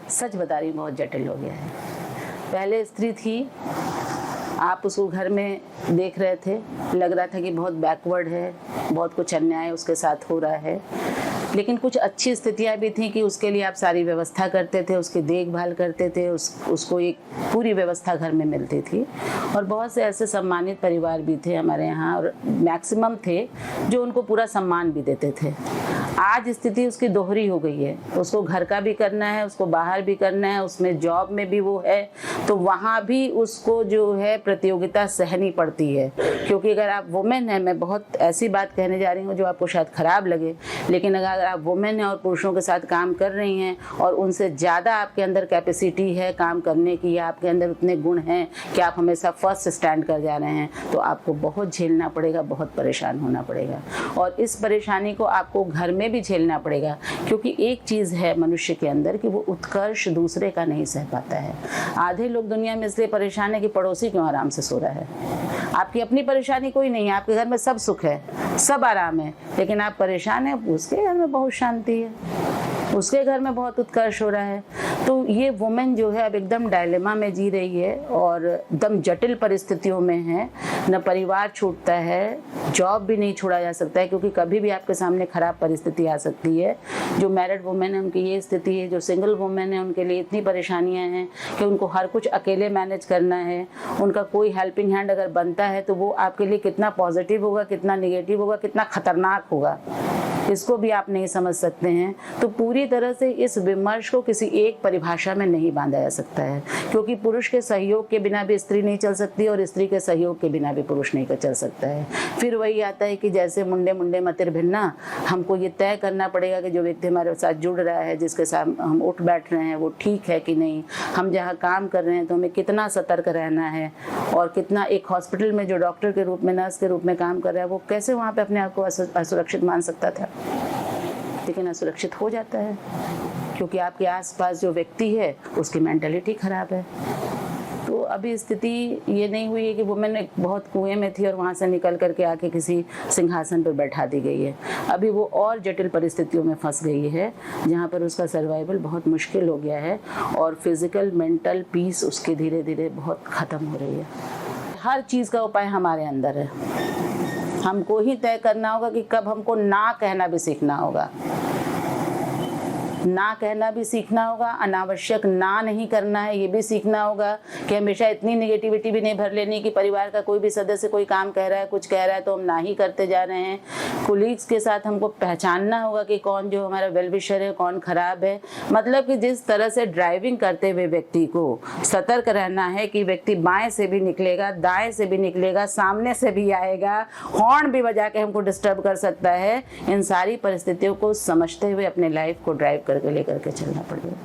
सच बता रही हूँ, बहुत जटिल हो गया है। पहले स्त्री थी, आप उसको घर में देख रहे थे, लग रहा था कि बहुत बैकवर्ड है, बहुत कुछ अन्याय उसके साथ हो रहा है, लेकिन कुछ अच्छी स्थितियां भी थी कि उसके लिए आप सारी व्यवस्था करते थे, उसकी देखभाल करते थे, उसको एक पूरी व्यवस्था घर में मिलती थी। और बहुत से ऐसे सम्मानित परिवार भी थे हमारे यहाँ, और मैक्सिमम थे जो उनको पूरा सम्मान भी देते थे। आज स्थिति उसकी दोहरी हो गई है, उसको घर का भी करना है, उसको बाहर भी करना है, उसमें जॉब में भी वो है, तो वहाँ भी उसको जो है प्रतियोगिता सहनी पड़ती है। क्योंकि अगर आप वुमेन हैं, मैं बहुत ऐसी बात कहने जा रही हूँ जो आपको शायद ख़राब लगे, लेकिन अगर आप वुमेन हैं और पुरुषों के साथ काम कर रही हैं और उनसे ज़्यादा आपके अंदर कैपेसिटी है काम करने की, या आपके अंदर उतने गुण हैं कि आप हमेशा फर्स्ट स्टैंड कर जा रहे हैं, तो आपको बहुत झेलना पड़ेगा, बहुत परेशान होना पड़ेगा। और इस परेशानी को आपको घर में भी झेलना पड़ेगा, क्योंकि एक चीज़ है मनुष्य के अंदर कि वो उत्कर्ष दूसरे का नहीं सह पाता है। आधे लोग दुनिया में इसलिए परेशान है कि पड़ोसी क्यों आराम से सो रहा है। आपकी अपनी परेशानी कोई नहीं है, आपके घर में सब सुख है, सब आराम है, लेकिन आप परेशान हैं, उसके घर में बहुत शांति है, उसके घर में बहुत उत्कर्ष हो रहा है। तो ये वुमेन जो है अब एकदम डायलेमा में जी रही है और एकदम जटिल परिस्थितियों में है। न परिवार छूटता है, जॉब भी नहीं छोड़ा जा सकता है, क्योंकि कभी भी आपके सामने खराब परिस्थिति आ सकती है। जो मैरिड वुमेन है उनकी ये स्थिति है, जो सिंगल वुमेन है उनके लिए इतनी परेशानियां हैं कि उनको हर कुछ अकेले मैनेज करना है। उनका कोई हेल्पिंग हैंड अगर बनता है तो वो आपके लिए कितना पॉजिटिव होगा, कितना निगेटिव होगा, कितना खतरनाक होगा, इसको भी आप नहीं समझ सकते हैं। तो पूरी तरह से इस विमर्श को किसी एक परिभाषा में नहीं बांधा जा सकता है, क्योंकि पुरुष के सहयोग के बिना भी स्त्री नहीं चल सकती और स्त्री के सहयोग के बिना भी पुरुष नहीं चल सकता है। फिर वही आता है कि जैसे मुंडे मुंडे मतिर भिन्ना, हमको ये तय करना पड़ेगा कि जो व्यक्ति हमारे साथ जुड़ रहा है, जिसके साथ हम उठ बैठ रहे हैं, वो ठीक है कि नहीं। हम जहाँ काम कर रहे हैं तो हमें कितना सतर्क रहना है, और कितना एक हॉस्पिटल में जो डॉक्टर के रूप में, नर्स के रूप में काम कर रहा है, वो कैसे वहाँ पे अपने आप को असुरक्षित मान सकता था, लेकिन असुरक्षित हो जाता है क्योंकि आपके आसपास जो व्यक्ति है उसकी मेंटालिटी खराब है। तो अभी स्थिति ये नहीं हुई है कि वुमेन एक बहुत कुएं में थी और वहाँ से निकल करके आके किसी सिंहासन पर बैठा दी गई है। अभी वो और जटिल परिस्थितियों में फंस गई है, जहाँ पर उसका सर्वाइवल बहुत मुश्किल हो गया है और फिजिकल मेंटल पीस उसकी धीरे धीरे बहुत ख़त्म हो रही है। हर चीज़ का उपाय हमारे अंदर है, हमको ही तय करना होगा कि कब हमको ना कहना भी सीखना होगा। ना कहना भी सीखना होगा, अनावश्यक ना नहीं करना है ये भी सीखना होगा कि हमेशा इतनी नेगेटिविटी भी नहीं भर लेनी कि परिवार का कोई भी सदस्य कोई काम कह रहा है, कुछ कह रहा है तो हम ना ही करते जा रहे हैं। कोलीग्स के साथ हमको पहचानना होगा कि कौन जो हमारा वेल विशर है, कौन खराब है। मतलब कि जिस तरह से ड्राइविंग करते हुए व्यक्ति को सतर्क रहना है कि व्यक्ति बाएं से भी निकलेगा, दाएं से भी निकलेगा, सामने से भी आएगा, हॉर्न भी बजा के हमको डिस्टर्ब कर सकता है। इन सारी परिस्थितियों को समझते हुए अपने लाइफ को ड्राइव करके लेकर के चलना पड़ेगा।